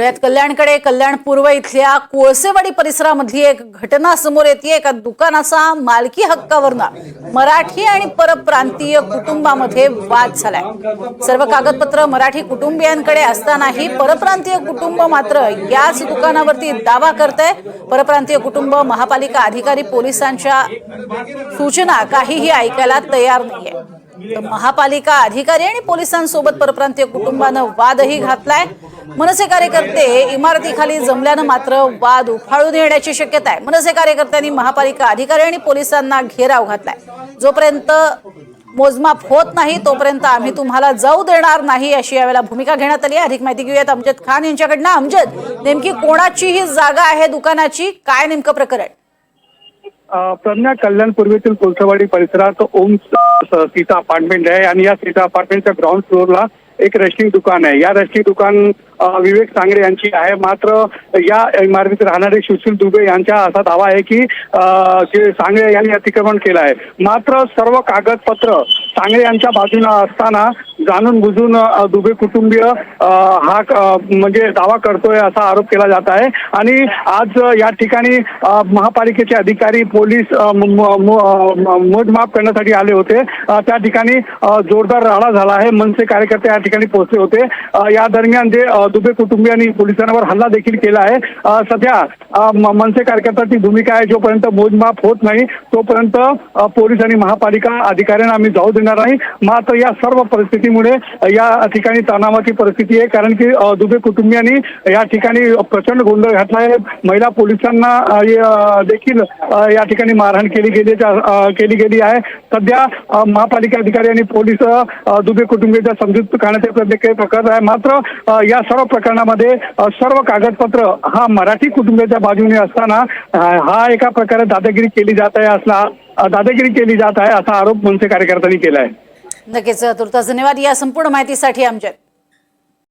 पुण्यात कल्याणकडे कल्याण पूर्व इथल्या कोळसेवाडी परिसरामधली एक घटना समोर येते। एका दुकानाचा मालकी हक्कावरून मराठी आणि परप्रांतीय कुटुंबामध्ये वाद झालाय। सर्व कागदपत्र मराठी कुटुंबियांकडे असतानाही परप्रांतीय कुटुंब मात्र याच दुकानावरती दावा करतंय। परप्रांतीय कुटुंब महापालिका अधिकारी पोलिसांच्या सूचना काहीही ऐकायला तयार नाहीये। महापालिका अधिकारी आणि पोलिसांसोबत परप्रांतीय कुटुंबानं वादही घातलाय। मनसे कार्यकर्ते इमारतीखाली जमल्यानं मात्र वाद उफाळून येण्याची शक्यता आहे। मनसे कार्यकर्त्यांनी महापालिका अधिकारी आणि पोलिसांना घेराव घातलाय। जोपर्यंत मोजमाप होत नाही तोपर्यंत आम्ही तुम्हाला जाऊ देणार नाही अशी यावेळेला भूमिका घेण्यात आली आहे। अधिक माहिती घेऊयात अमजद खान यांच्याकडनं। अमजद, नेमकी कोणाची ही जागा आहे दुकानाची, काय नेमकं प्रकरण? प्रज्ञा, कल्याण पूर्वेतील कोळसेवाडी परिसरात ओम सीता अपार्टमेंट आहे आणि या सीता अपार्टमेंटच्या ग्राउंड फ्लोअरला एक रेस्टिंग दुकान आहे। या रेस्टिंग दुकान विवेक सांगरे यांची आहे। मात्र या इमारतीत राहणारे सुशील दुबे यांचा असा दावा आहे की जे सांगरे यांनी अतिक्रमण केलं आहे। मात्र सर्व कागदपत्र सांगरे यांच्या बाजूने असताना जाणून बुजून दुबे कुटुंबीय हा म्हणजे दावा करतोय असा आरोप केला जात आहे। आणि आज या ठिकाणी महापालिकेचे अधिकारी पोलीस मोजमाप करण्यासाठी आले होते। त्या ठिकाणी जोरदार राडा झाला आहे। मनसे कार्यकर्ते या ठिकाणी पोहोचले होते। या दरम्यान जे दुबे कुटुंबियांनी पोलिसांवर हल्ला देखील केला आहे। सध्या मनसे कार्यकर्त्यांची भूमिका आहे, जोपर्यंत मोजमाप होत नाही तोपर्यंत पोलीस आणि महापालिका अधिकाऱ्यांना आम्ही जाऊ देणार नाही। मात्र या सर्व परिस्थितीमुळे या ठिकाणी तणावाची परिस्थिती आहे, कारण की दुबे कुटुंबियांनी या ठिकाणी प्रचंड गोंधळ घातला आहे। महिला पोलिसांना देखील या ठिकाणी मारहाण केली गेली आहे। सध्या महापालिका अधिकारी आणि पोलीस दुबे कुटुंबियांच्या समजूत करण्याचे प्रयत्न करत आहे। मात्र या सर्व प्रकरणामध्ये सर्व कागदपत्र हा मराठी कुटुंबियाच्या बाजूने असताना हा एका प्रकारे दादागिरी केली जात आहे असा आरोप मनसे कार्यकर्त्यांनी केला आहे। नक्कीच, तुर्तास धन्यवाद या संपूर्ण माहितीसाठी अमजद।